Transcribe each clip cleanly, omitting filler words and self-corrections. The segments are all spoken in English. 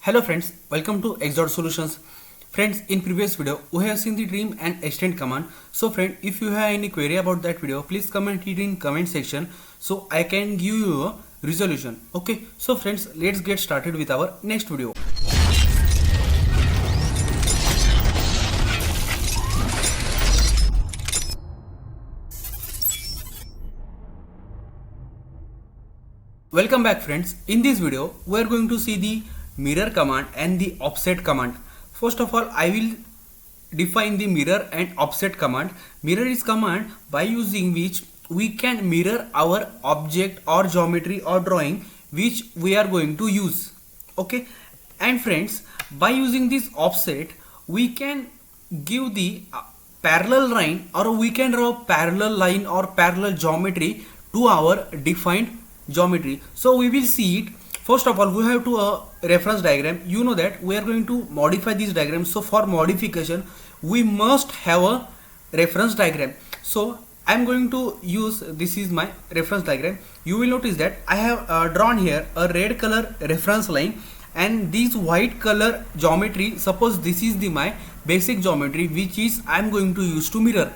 Hello friends, welcome to Xdot Solutions. Friends, in previous video, we have seen the trim and extend command. So friend, if you have any query about that video, please comment it in comment section so I can give you a resolution. Okay, so friends, let's get started with our next video. Welcome back friends. In this video, we are going to see the mirror command and the offset command. First of all, I will define the mirror and offset command. Mirror is command by using which we can mirror our object or geometry or drawing which we are going to use. Okay, and friends, by using this offset, we can give the parallel line, or we can draw parallel line or parallel geometry to our defined geometry. So we will see it. First of all, we have to reference diagram. You know that we are going to modify this diagram. So for modification, we must have a reference diagram. So I am going to use, this is my reference diagram. You will notice that I have drawn here a red color reference line and this white color geometry. Suppose this is the my basic geometry which is I am going to use to mirror.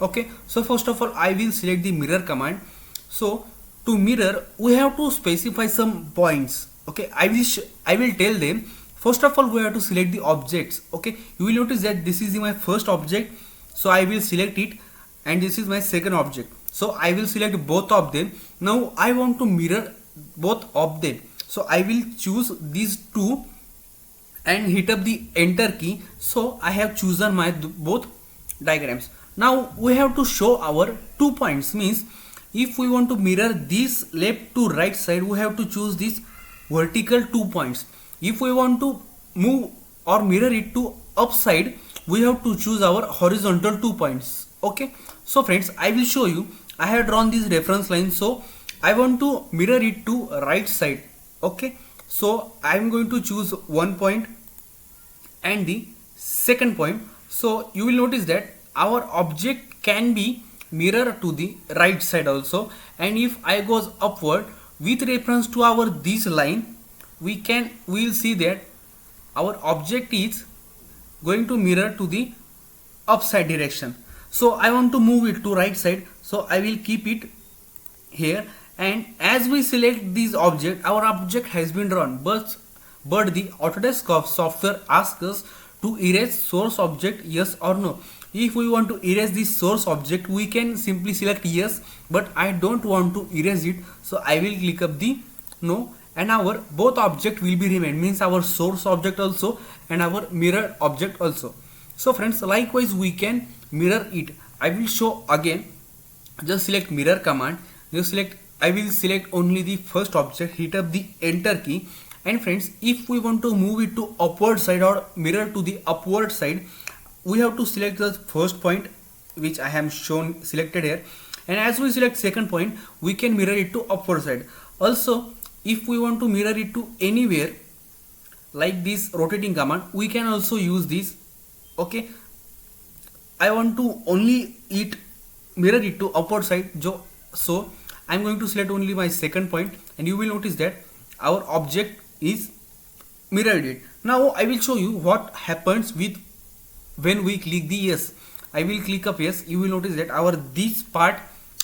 Okay, so first of all, I will select the mirror command. So to mirror, we have to specify some points. Okay, I will tell them. First of all, we have to select the objects. Okay, you will notice that this is my first object, so I will select it, and this is my second object, so I will select both of them. Now I want to mirror both of them, so I will choose these two and hit up the enter key. So I have chosen my both diagrams. Now we have to show our 2 points. Means if we want to mirror this left to right side, we have to choose this vertical 2 points. If we want to move or mirror it to upside, we have to choose our horizontal 2 points. Okay, so friends, I will show you. I have drawn this reference line, so I want to mirror it to right side. Okay, so I am going to choose 1 point and the second point. So you will notice that our object can be mirror to the right side also, and if I goes upward with reference to our this line, we will see that our object is going to mirror to the upside direction. So I want to move it to right side, so I will keep it here, and as we select this object, our object has been drawn, but the Autodesk software asks us to erase source object, yes or no. If we want to erase this source object, we can simply select yes, but I don't want to erase it, so I will click up the no, and our both object will be remain, means our source object also and our mirror object also. So friends, likewise we can mirror it. I will show again. Just select mirror command. I will select only the first object, hit up the enter key, and friends, if we want to move it to upward side or mirror to the upward side, we have to select the first point which I have shown selected here, and as we select second point, we can mirror it to upward side. Also, if we want to mirror it to anywhere like this rotating command, we can also use this. Okay, I want to only mirror it to upward side, so I am going to select only my second point, and you will notice that our object is mirrored it. Now I will show you what happens with when we click the yes. I will click up yes. You will notice that our this part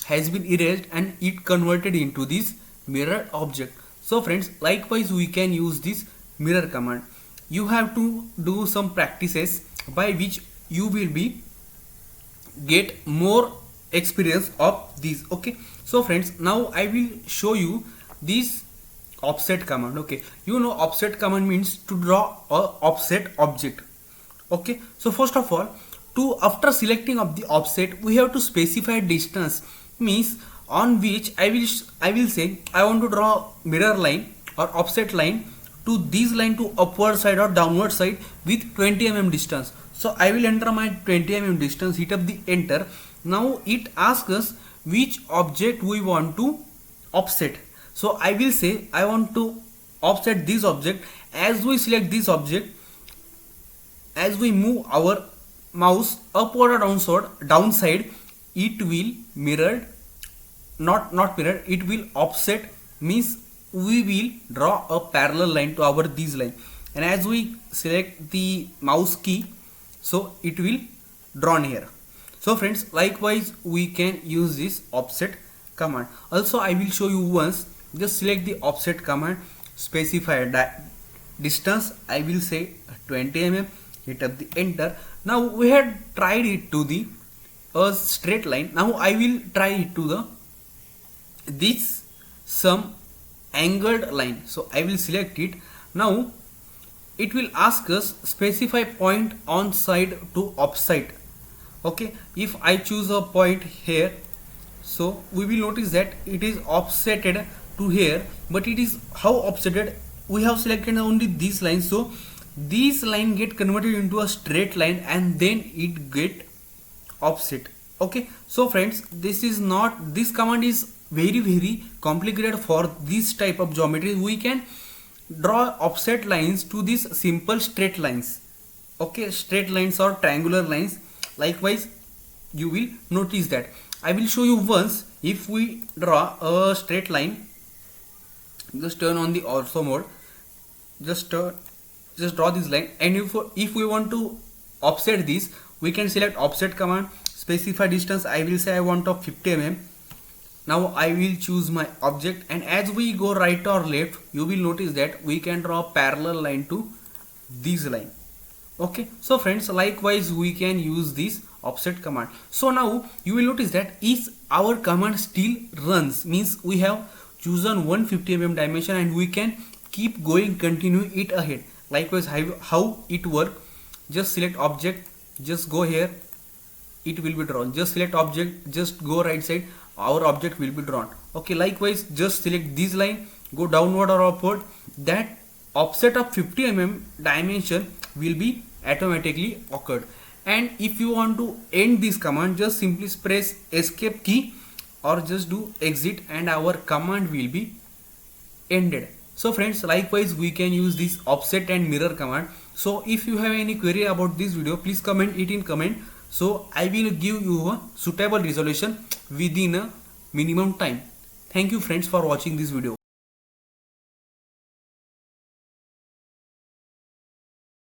has been erased and it converted into this mirror object. So friends, likewise we can use this mirror command. You have to do some practices by which you will be get more experience of this. Okay, so friends, now I will show you this offset command. Okay, you know offset command means to draw a offset object. Okay, so first of all, after selecting of the offset, we have to specify distance, means on which I will say I want to draw mirror line or offset line to this line to upward side or downward side with 20 mm distance. So I will enter my 20 mm distance, hit up the enter. Now it asks us which object we want to offset. So I will say I want to offset this object. As we select this object, as we move our mouse upward or downside, it will mirrored, not mirrored, it will offset, means we will draw a parallel line to our this line. and as we select the mouse key, so it will drawn here. So friends, likewise we can use this offset command. Also I will show you once. Just select the offset command, specify distance, I will say 20 mm, hit up the enter. Now we had tried it to the a straight line. Now I will try it to the this some angled line. So I will select it. Now it will ask us specify point on side to offside. Okay, if I choose a point here, so we will notice that it is offsetted to here, but it is how offsetted, we have selected only this line, so this line get converted into a straight line and then it get offset. Okay, so friends, this is not, this command is very complicated for this type of geometry. We can draw offset lines to these simple straight lines. Okay, straight lines or triangular lines. Likewise you will notice that. I will show you once. If we draw a straight line, just turn on the ortho mode, just draw this line, and if we want to offset this, we can select offset command, specify distance, I will say I want of 50 mm. Now I will choose my object, and as we go right or left, you will notice that we can draw a parallel line to this line. Okay, so friends, likewise we can use this offset command. So now you will notice that if our command still runs, means we have chosen 150 mm dimension and we can keep going, continue it ahead. Likewise how it work, just select object, just go here, it will be drawn. Just select object, just go right side, our object will be drawn. Okay, likewise just select this line, go downward or upward, that offset of 50 mm dimension will be automatically occurred. And if you want to end this command, just simply press escape key or just do exit and our command will be ended. So friends, likewise we can use this offset and mirror command. So if you have any query about this video, please comment it in comment, so I will give you a suitable resolution within a minimum time. Thank you friends for watching this video.